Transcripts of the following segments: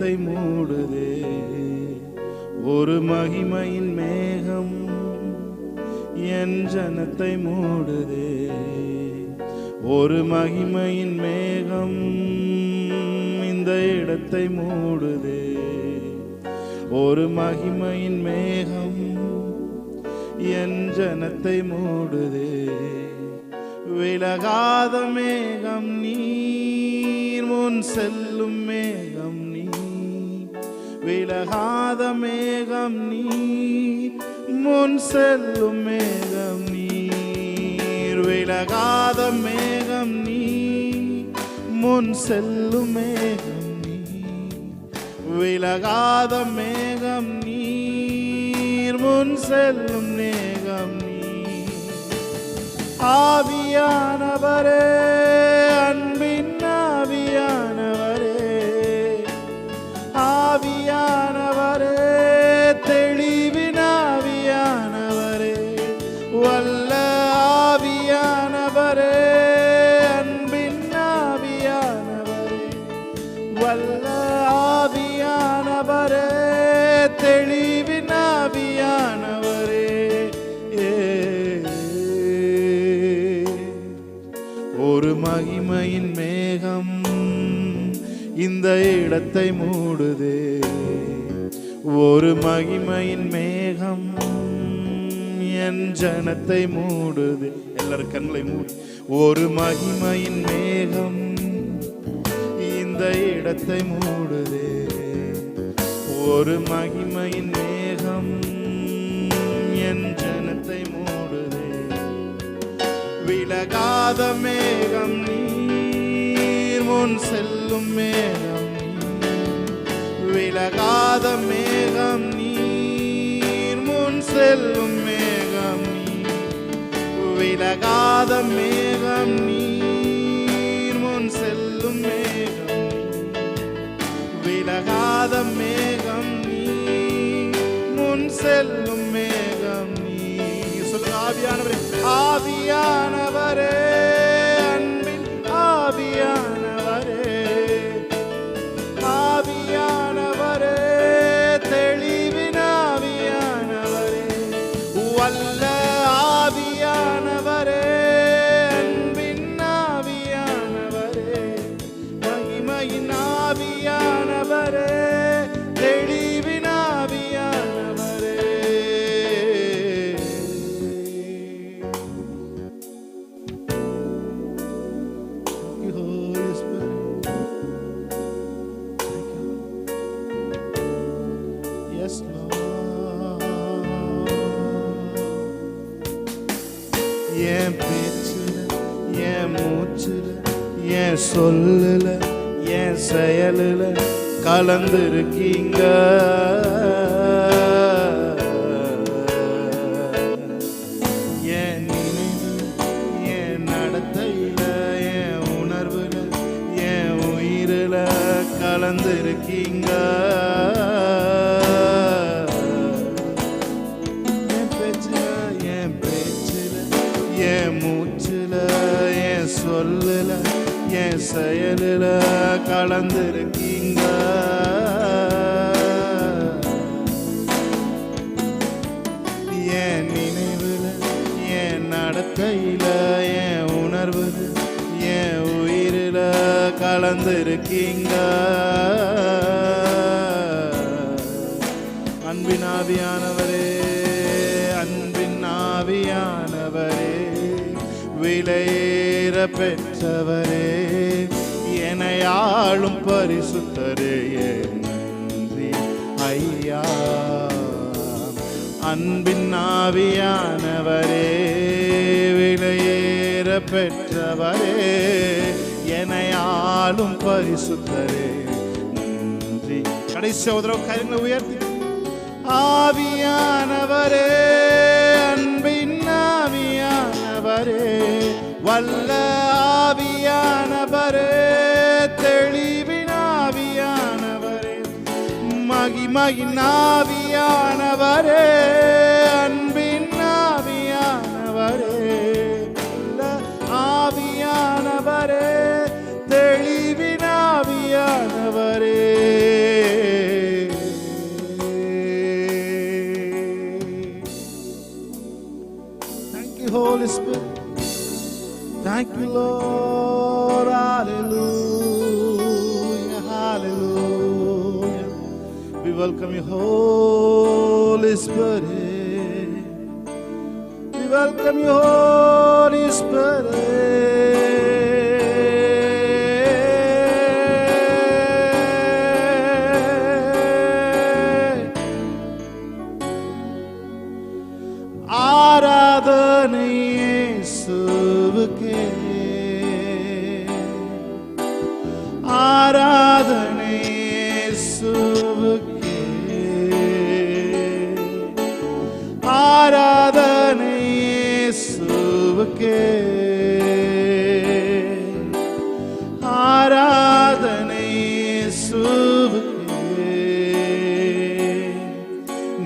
இடத்தை மூடுதே. ஒரு மகிமையின் மேகம் என் ஜனத்தை மூடுதே. ஒரு மகிமையின் மேகம் இந்த இடத்தை மூடுதே. ஒரு மகிமையின் மேகம் என் ஜனத்தை மூடுதே. விலகாத மேகம் நீர், முன் செல்லும் மேகம் நீர். விலகாத மேகம் நீர், முன் செல்லும் மேகம் நீர். விலகாத மேகம் நீர், முன் செல்லும் மேகம் நீர். விலகாத மேகம் நீர், முன் செல்லும் மேகம் நீர். ஆவியானவரே, அன்பின் ஆவியானவரே, ஆவியானவரே, தெளிவின் ஆவியானவரே, வல்ல ஆவியானவரே, அன்பின் ஆவியானவரே, வல்ல ஆவியானவரே, தெளிவின் ஆவியானவரே. ஒரு மகிமையின் மேகம் இந்த இடத்தை மூடுதே. ஒரு மகிமையின் மேகம் என் ஜனத்தை மூடுதே. எல்லாரும் கண்களை மூடு. ஒரு மகிமையின் மேகம் இந்த இடத்தை மூடுதே. ஒரு மகிமையின் மேகம் என் ஜனத்தை மூடுதே. விலகாத மேகம் நீர், முன் செல்லும் மேகம் நீர். விலகாத மேகம் நீர், முன் செல்லும் மேகம் நீர். விலகாத மேகம் நீர், முன் செல்லும் மேகம் நீர். விலகாத மேகம் நீர், முன் செல்லும் மேகம் நீர். சொல்லுங்க, ஆவியானவரே, ஆவியானவரே, அன்பின் ஆவியானவரே, ஆவியானவரே, தெளிவின் ஆவியானவரே, வல்ல ஆவியானவரே, அன்பின் ஆவியானவரே, மகிமையின் ஆவியானவரே, தெளிவின் ஆவியானவரே. என் பேச்சுல, என் மூச்சுல, என் சொல்லுல, என் செயலுல கலந்துருக்கீங்க. என் நினைவுல, என் நடத்தையில, என் உணர்வுல, என் உயிரில கலந்துருக்கீங்க. என் மூச்சுல, என் சொல்லுல, என் செயலுல கலந்துருக்கீங்க. என் நினைவுல, என் நடக்கையில, என் உணர்வுல, என் உயிரில கலந்துருக்கீங்க. அன்பின் ஆவியானவரே, அன்பின் ஆவியானவரே, விலையேற பெற்றவரே, என்னை ஆளும் பரிசுத்தரே, நன்றி ஐயா. அன்பின் ஆவியானவரே, விலையேற பெற்றவரே, என்னை ஆளும் பரிசுத்தரே, நன்றி. கடைசி உதரவு கரங்களை உயர்த்தி, ஆவியானவரே, அன்பின் ஆவியானவரே, வல்ல ஆவியானவரே, தெளிவின் ஆவியானவரே, மகிமையின் ஆவியானவரே, அன்பின் ஆவியானவரே, வல்ல ஆவியானவரே, தெளிவின் ஆவியானவரே. Holy Spirit. Thank you, Lord. Hallelujah, hallelujah. We welcome you, Holy Spirit. We welcome you, Holy Spirit. ஆராதனை இயேசுவுக்கே, ஆராதனை இயேசுவுக்கே, ஆராதனை இயேசுவுக்கே, ஆராதனை இயேசுவுக்கே.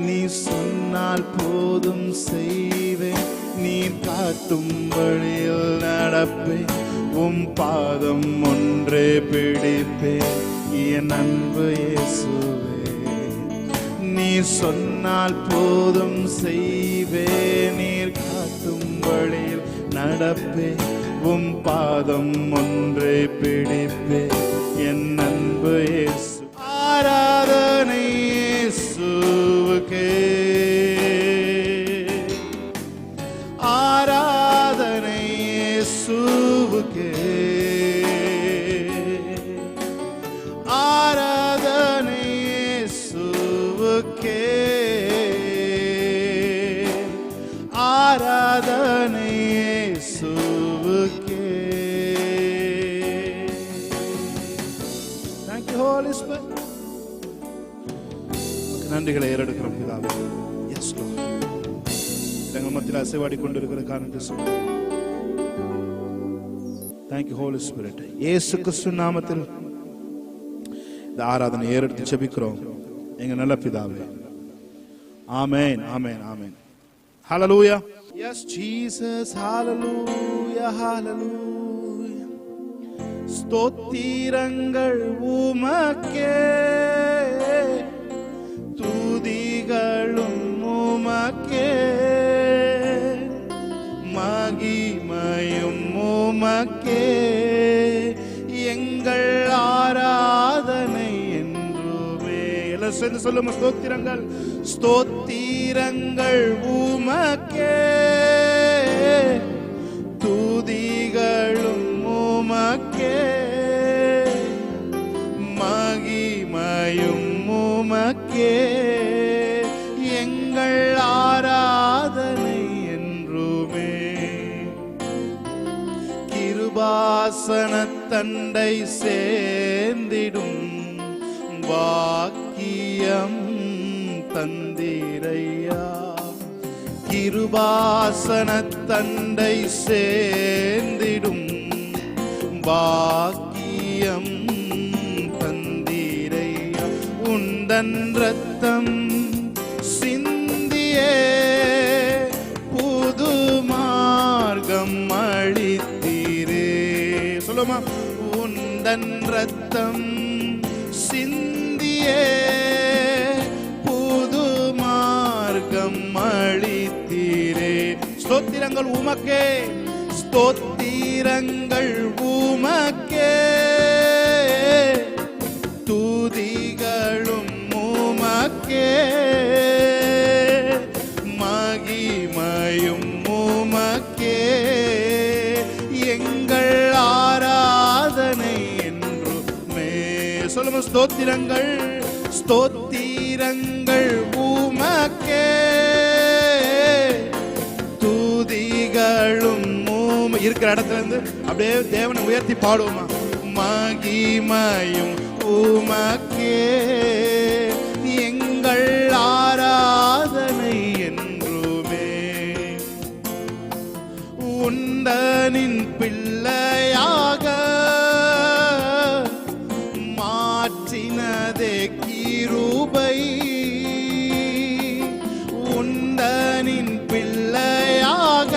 நீ சொன்னால் போதும் செய்வேன், நீ காட்டும் வழியில் நடப்பேன், உம் பாதம் ஒன்றே பிடிப்பேன் என் அன்பு இயேசுவே. நீ சொன்னால் போதும் செய்வேன், நீர் காட்டும் வழியில் நடப்பேன், உம் பாதம் ஒன்றே பிடிப்பேன் என் அன்பு இயேசு. ஆராதனை இயேசுவுக்கே, ஆராதனை இயேசுவுக்கே, ஆராதனை இயேசுவுக்கே, ஆராதனை இயேசுவுக்கே. Thank you, Holy Spirit. நன்றிகளை ஏறெடுக்கிறோம் பிதாவே. எஸ் லார்ட், எங்கள் மத்தியில் அசைவாடி கொண்டிருக்கிற காரணத்தை சொல்லுங்கள். Thank you holy spirit. இயேசு கிறிஸ்து நாமத்தில் இந்த ஆராதனை ஏறெடுத்து ஜெபிக்கிறோம் எங்க நல்ல பிதாவே. ஆமென், ஆமென், ஆமென். ஹல்லேலூயா. Yes Jesus. ஹல்லேலூயா, ஹல்லேலூயா. ஸ்தோத்திரங்கள் உமக்கே, துதிகளும் உமக்கே, மகிமையும் உமக்கே, எங்கள் ஆராதனை என்றுமே. எல்லாம் சேர்ந்து சொல்லுமா, ஸ்தோத்திரங்கள், ஸ்தோத்திரங்கள் உமக்கே, துதிகளும் உமக்கே, மகிமையும் உமக்கே, எங்கள் ஆராதனை என்றுமே. கிருபாசன தண்டை சேர்ந்திடும் பாக்கியம் தந்திரையா. கிருபாசன தண்டை சேர்ந்திடும் பாக்கியம் தந்திரையா. உந்தன் ரத்தம் சிந்தியே புது மார்க்கம் அளித்தீரே. சொல்லுமா, உந்தன் ரத்தம் சிந்தியே புது மார்க்கம் அளித்தீரே. ஸ்தோத்திரங்கள் உமக்கே, ஸ்தோத்திரங்கள் உமக்கே, துதிகளும் உமக்கே, மகிமையும் உமக்கே, எங்கள் ஆராதனை என்றுமே. சொல்லுங்க, ஸ்தோத்திரங்கள், ஸ்தோத்திரங்கள் உமக்கே, துதிகளும் இருக்கிற இடத்துல இருந்து அப்படியே தேவனை உயர்த்தி பாடுவோமா. மகிமையும் உமக்கே, எங்கள் ஆராதனை என்றுமே. உந்தனின் பிள்ளையாக மாற்றினதே கிருபை. உந்தனின் பிள்ளையாக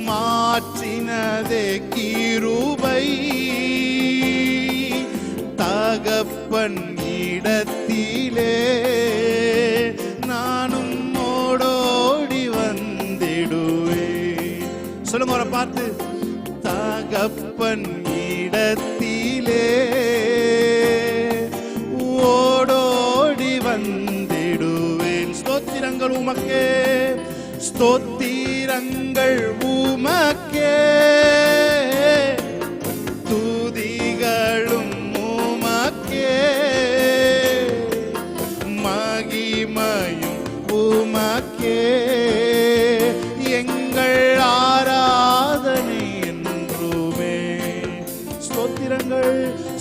மாற்றினதே கிருபை. தகப்பன் இடத்திலே நானும் ஓடோடி வந்தேன். பார்த்து தகப்பன் இடத்திலே ஓடோடி வந்திடுவேன். ஸ்தோத்திரங்கள் உமக்கே, ஸ்தோத்திரங்கள் உமக்கே, துதிகளும் உமக்கே, மகிமையும் உமக்கே, எங்கள் ஆராதனை என்றுமே. ஸ்தோத்திரங்கள்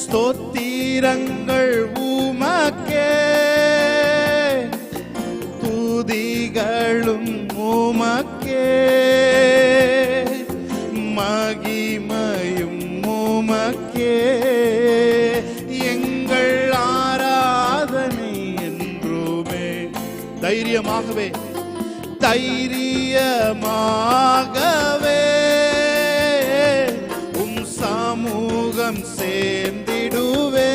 ஸ்தோத்திரங்கள் உமக்கே, துதிகளும் உமக்கே, மகிமையும் உமக்கே, எங்கள் ஆராதனை என்றுமே. தைரியமாகவே தைரியமாகவே உம் சமூகம் சேர்ந்திடுவே.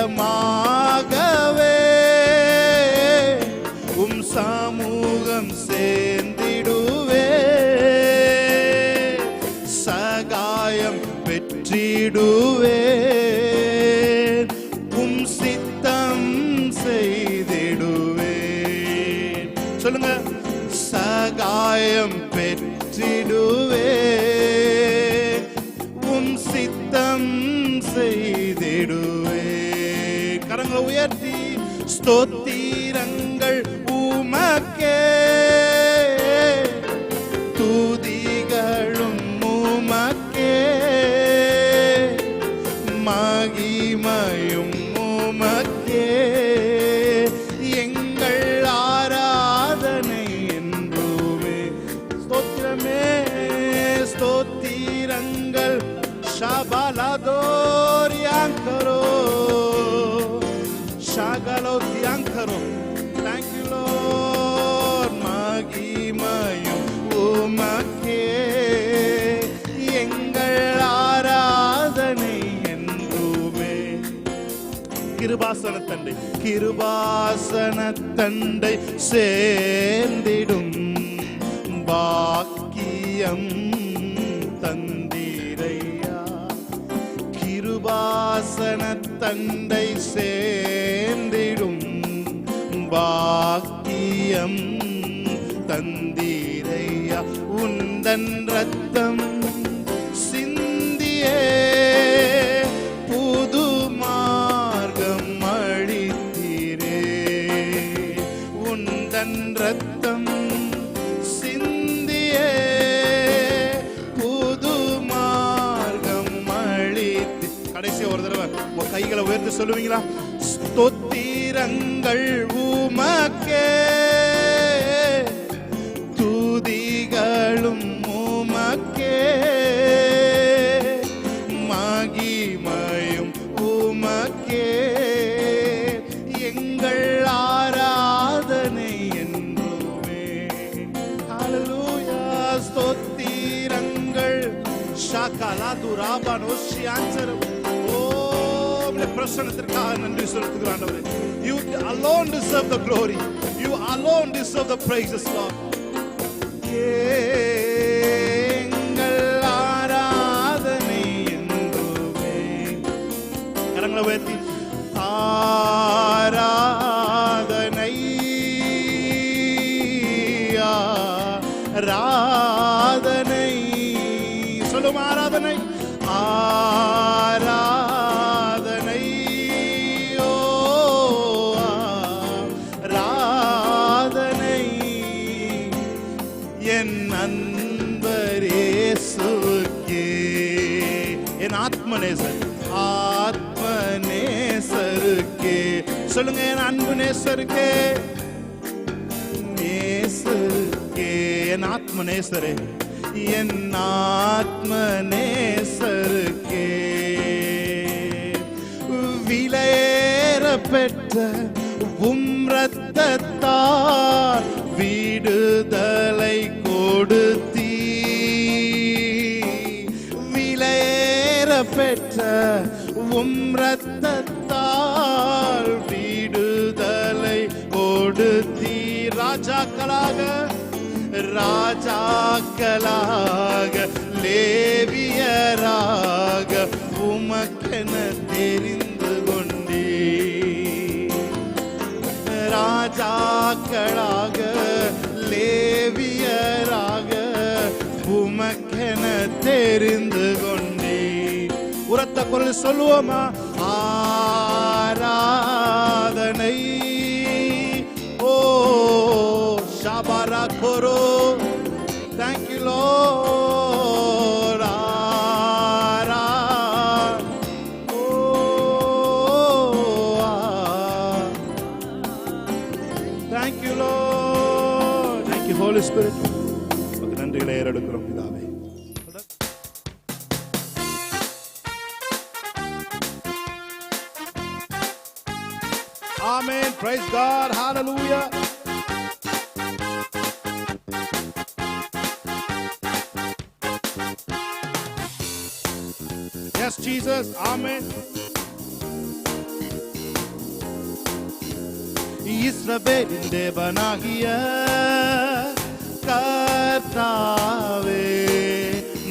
தைரியமாகவே உம் சமூகம் சேர்ந்திடுவே. சகாயம் பெற்றிடுவே. உம் சித்தம் செய்திடுவேன். சொல்லுங்க, சகாயம் பெற்றிடுவே. உம் சித்தம் செய்திடுவே. கரங்களை உயர்த்தி ஸ்தோத்திரங்கள் உமக்கே, துதிகளும் உமக்கே, மகிமையும் உமக்கே, எங்கள் ஆராதனை என்றுமே. ஸ்தோத்திரமே ஸ்தோத்திரங்கள். ஷாபாலாதோரியாங்கரோ ஷாகலோத்தியாங்கரோ. Thank you Lord. மகிமையும் உமக்கே, எங்கள் ஆராதனை என்றுமே. கிருபாசனத்தண்டை கிருபாசனத்தண்டை சேர்ந்திடும் பாக்கியம் தந்தீரையா. கிருபாசனத்தண்டை சேர்ந்திடும் பாக்கியம் தந்தீரையா. உந்தன் ரத்தம் சிந்தியே புது மார்க்கம் அளித்தீரே. உந்தன் ரத்தம் சிந்தியே புது மார்க்கம் அளித்து. கடைசி ஒரு தடவை உங்க கைகளை உயர்த்து சொல்லுவீங்களா? ஸ்தோத்திரங்கள் உமக்கே, துதிகளும் உமக்கே, மகிமையும் உமக்கே, எங்கள் ஆராதனை என்றுமே. ஹல்லேலூயா. ஸ்தோத்திரங்கள் ஷகலதுராபனோஷியாஞ்சரம். பிரசன்னத்திற்காக நன்றி செலுத்துகிறேன் ஆண்டவரே. You alone deserve the glory. You alone deserve the praises, Lord. எங்கள் ஆராதனை என்றுமே. கரங்களை உயர்த்தி ஆராதனை ஆராதனை சொல்லும். ஆராதனை ஆராதனை ஓ ஆராதனை என் அன்பரேசுவுக்கே. என் ஆத்மநேசர் ஆத்மநேசருக்கே. சொல்லுங்க, என் அன்பு நேசருக்கே, நேசருக்கே. என் ஆத்மநேசரே, என் ஆத்மநேசருக்கே. விலையேற பெற்ற உம் இரத்தத்தால் விடுதலை கொடுத்தீ. விலையேற பெற்ற உம் இரத்தத்தால் விடுதலை கொடுத்தீ. ராஜாக்களாக ராஜாக்களாக லேவியராக உமக்கென தெரிந்து கொண்டே. ராஜாக்களாக லேவியராக உமக்கென தெரிந்து கொண்டே. உரத்த குரல் சொல்லுவோமா? ஆராதனை ஓ ஷாபாரா Koro. Thank you Lord. Thank you Lord. Thank you Holy Spirit. உமக்கு நன்றிகளை ஏறெடுக்கிறோம் பிதாவே. Amen. Praise God. Hallelujah. Yes, Jesus. Amen. இஸ்ரவேலின் தேவனாகிய கர்த்தாவே,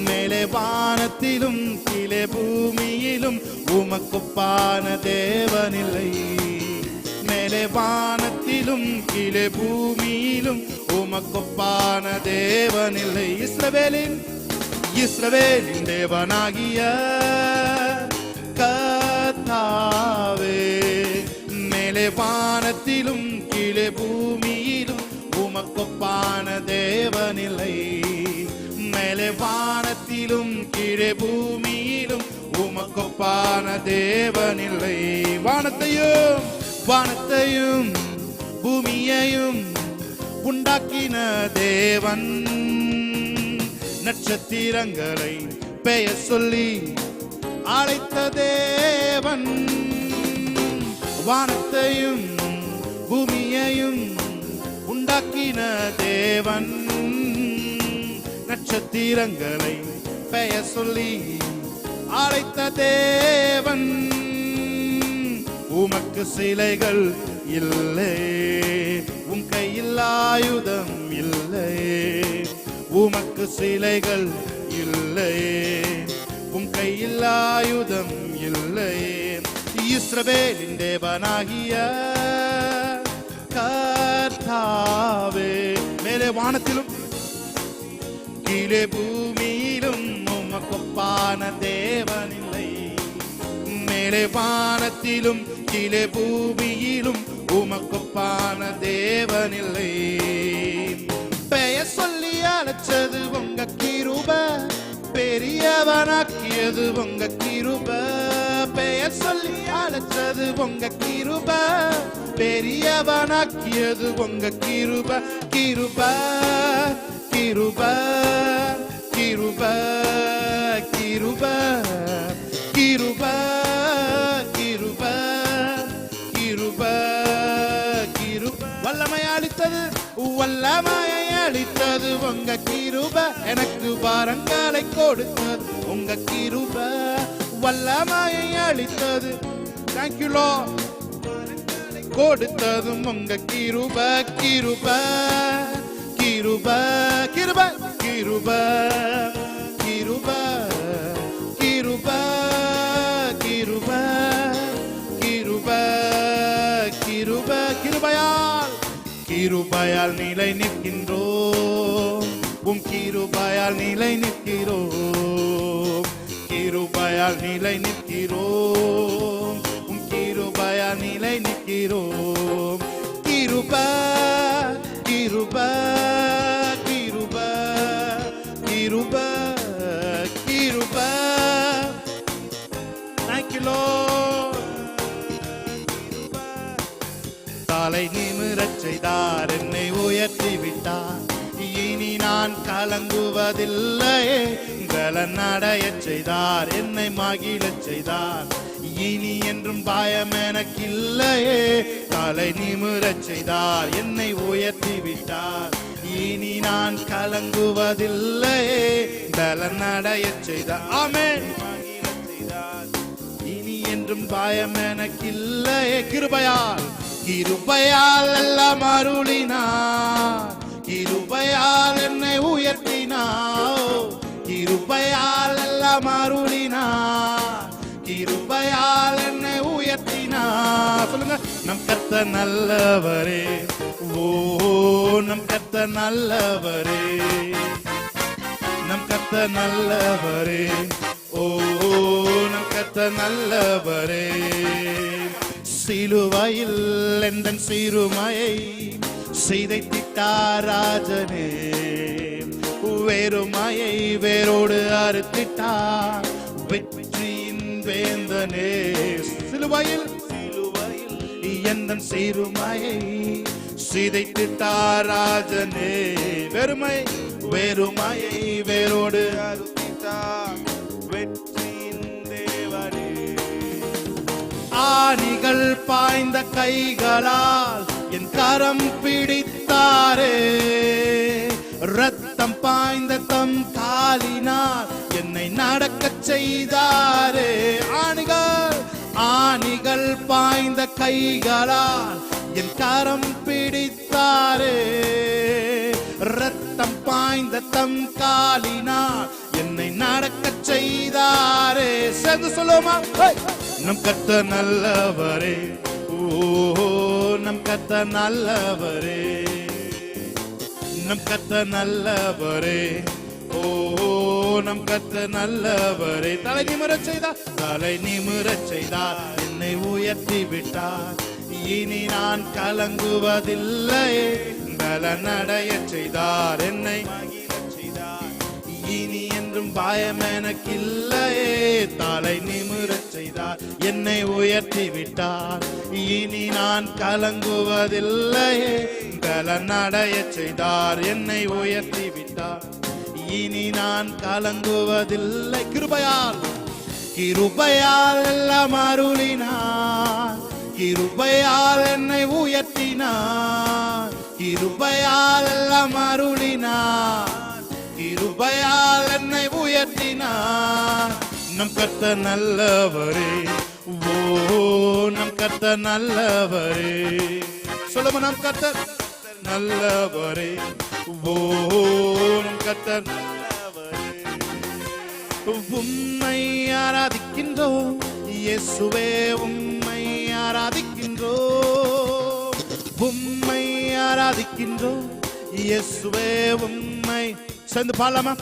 மேலே வானத்திலும் கீழே பூமியிலும் உமக்கொப்பான தேவனில்லை. மேலே வானத்திலும் கீழே பூமியிலும் உமக்கொப்பான தேவனில்லை. இஸ்ரவேலின் தேவனாகிய கர்த்தாவே, மேலே வானத்திலும் கீழே பூமியிலும் உமக்கொப்பான தேவனில்லை. மேலே வானத்திலும் கீழே பூமியிலும் உமக்கொப்பான தேவனில்லை. வானத்தையும் பூமியையும் உண்டாக்கின தேவன், நட்சத்திரங்களை பெயர் சொல்லி அழைத்த தேவன். வானத்தையும் பூமியையும் உண்டாக்கின தேவன், நட்சத்திரங்களை பெயர் சொல்லி அழைத்த தேவன். உமக்கு சிலைகள் இல்லை, உம் கையில் ஆயுதம் இல்லை. உமக்கு சிலைகள் இல்லை, உம் கையில் ஆயுதம் இல்லை. இஸ்ரவேலின் தேவனாகிய கர்த்தாவே, மேலே வானத்திலும் கீழே பூமியிலும் உமக்கொப்பான தேவனில்லை. மேலே வானத்திலும் கீழே பூமியிலும் உமக்கொப்பான தேவனில்லை. பெயர் சொல்லி அழைச்சது உங்க கிருப, பெரியவனாக்கியது உங்க கிருப. பெயர் சொல்லி அழைச்சது உங்க கிருப, பெரியவனாக்கியது உங்க கிருப. கிருப கிருப கிருப கிருப கிருப கிருப கிருப கிருப. வல்லமையை அளித்தது உங்க கிருப, எனக்கு வரங்களை கொடுத்தது உங்க கிருப. வல்லமையை அளித்தது, thank you Lord, கொடுத்ததும் உங்க கிருப. கிருப கிருப கிருப கிருப கிருப கிருப கிருப கிருப கிருப. கிருபையால் நிலை நிற்கின்றோம், உம் கிருபையால் நிலை நிற்கிறோம். கிருபையால் நிலை நிற்கிறோம், உம் கிருபையால் நிலை நிற்கிறோம். கிருப கிருப கிருப கிருப கிருப. Thank you Lord. தலை நிமிரச் செய்தார், என்னை உயர்த்தி விட்டார். இனி நான் கலங்குவதில்லையே, பலன் அடையச் செய்தார், என்னை மகிழச் செய்தார். இனி என்றும் பயம் எனக்கில்லையே. தலை நிமிரச் செய்தார், என்னை உயர்த்தி விட்டார். இனி நான் கலங்குவதில்லையே, பலன் அடையச் செய்தார். ஆமென். மகிழச் செய்தார், இனி என்றும் பயம் எனக்கில்லையே. கிருபையால் எல்லாம் அருளினார், கிருபையால் என்னை உயர்த்தினார், கிருபையால் எல்லாம் அருளினார், கிருபையால் என்னை உயர்த்தினார். சொல்லுங்க, நம் கர்த்தர் நல்லவரே, ஓ நம் கர்த்தர் நல்லவரே, நம் கர்த்தர் நல்லவரே, ஓ நம் கர்த்தர் நல்லவரே. சிலுவையில் எந்தன் சிறுமையை சிதைத்திட்டார் ராஜனே, வேறுமையை வேரோடு அறுத்திட்டார் வெற்றியின் வேந்தனே. சிலுவையில் எந்தன் சிறுமையை சிதைத்திட்டார் ராஜனே, வேறுமையை வேரோடு அறுத்திட்டார் வெற்றியின் தேவனே. ஆணிகள் பாய்ந்த கைகளால் என் கரம் பிடித்தாரே, ரத்தம் பாய்ந்த தம் காலினால் என்னை நடக்கச் செய்தாரே. ஆணிகள் பாய்ந்த கைகளால் என் கரம் பிடித்தாரே, ரத்தம் பாய்ந்த தம் காலினால் என்னை நடக்கச் செய்தாரே. சேர்ந்து சொல்லுமா, நம் கர்த்தர் நல்லவரே, ஓ நம் கர்த்தர் நல்லவரே, நம் கர்த்தர் நல்லவரே, ஓ நம் கர்த்தர் நல்லவரே. தலை நிமிரச் செய்தார், தலை நிமிரச் செய்தார், என்னை உயர்த்தி விட்டார். இனி நான் கலங்குவதில்லை, பலனடைய செய்தார், என்னை இனி என்றும் பயம் எனக்கில்லையே. தலை நிமிரச் செய்தார், என்னை உயர்த்தி விட்டார். இனி நான் கலங்குவதில்லையே, பலனடைய செய்தார், என்னை உயர்த்தி விட்டார். இனி நான் கலங்குவதில்லை. கிருபையால் எல்லாம் அருளினார், கிருபையால் என்னை உயர்த்தினார், கிருபையால் எல்லாம் அருளினார், கிருபையால் என்னை உயர்த்தினார். நம் கர்த்தர் நல்லவரே, ஓ நம் கர்த்தர் நல்லவரே. சொல்லுங்க, நம் கர்த்தர் நல்லவரே, ஓ நம் கர்த்தர் நல்லவரே. உம்மை ஆராதிக்கின்றோம் இயேசுவே, உம்மை ஆராதிக்கின்றோம், உம்மை ஆராதிக்கின்றோம் இயேசுவே, உம்மை. சேர்ந்து பாடலாமா?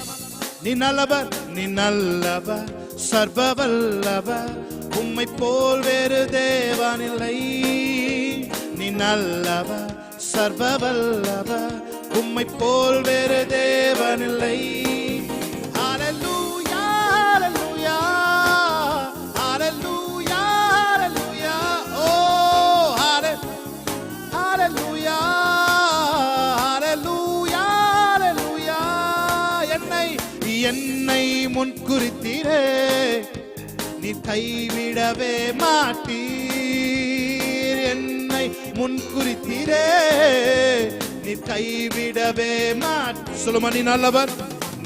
நீ நல்லவர், நீ நல்லவர், சர்வ வல்லவர், உம்மை போல் வேறு தேவனில்லை. நீ நல்லவர், சர்வ வல்லவர், உம்மை போல் வேறு தேவனில்லை. ஹல்லேலூயா, ஹல்லேலூயா, ஹல்லேலூயா, ஹல்லேலூயா, ஓ ஹல்லேலூயா, ஹல்லேலூயா, ஹல்லேலூயா. என்னை முன்குறித்தீரே, நீ கைவிடவே மாட்டீர். என்னை முன்குறித்தீரே, நீ கைவிடவே மாட்டீர். சொல்லுமா, நீ நல்லவர்,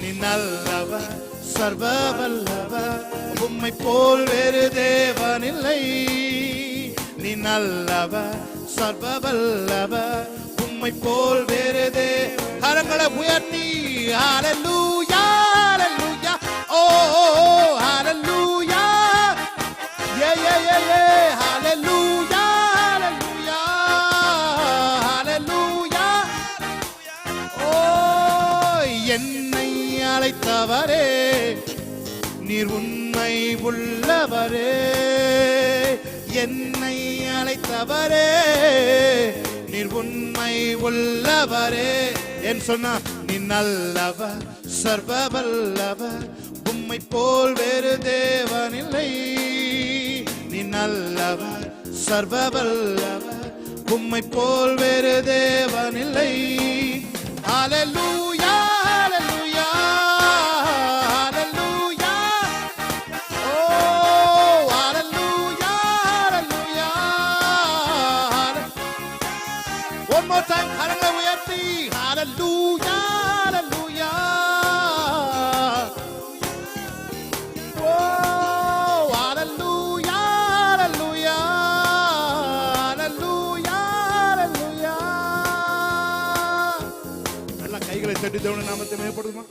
நீ நல்லவர், சர்வ வல்லவர், உம்மை போல் வேறு தேவனில்லை. நீ நல்லவர், சர்வ வல்லவர், உம்மை போல் வேறு கரங்களை உயர்த்தி ஹல்லேலூயா, ஹல்லேலூயா, ஓ ஹல்லேலூயா, யே யே யே யே, ஹல்லேலூயா, ஹல்லேலூயா, ஹல்லேலூயா. ஓ என்னை அழைத்தவரே, நீர் உண்மை உள்ளவரே, என்னை அழைத்தவரே, நீர் உண்மை உள்ளவரே. என் சொன்னா, நீ நல்லவர், சர்வ வல்லவர், உம்மை போல் வேறு தேவனில்லை. நீ நல்லவர், சர்வ வல்லவர், உம்மை போல் வேறு தேவனில்லை. ஹல்லேலூயா, ஹல்லேலூயா, ஹல்லேலூயா, ஓ ஹல்லேலூயா, ஹல்லேலூயா. One more time, கரங்களை உயர்த்தி ஹல்லேலூயா, ஹல்லேலூயா, ஓ ஹல்லேலூயா, ஹல்லேலூயா, ஹல்லேலூயா, ஹல்லேலூயா. கைகளை தட்டி தேவனுடைய நாமத்தை மேம்படுத்துமா?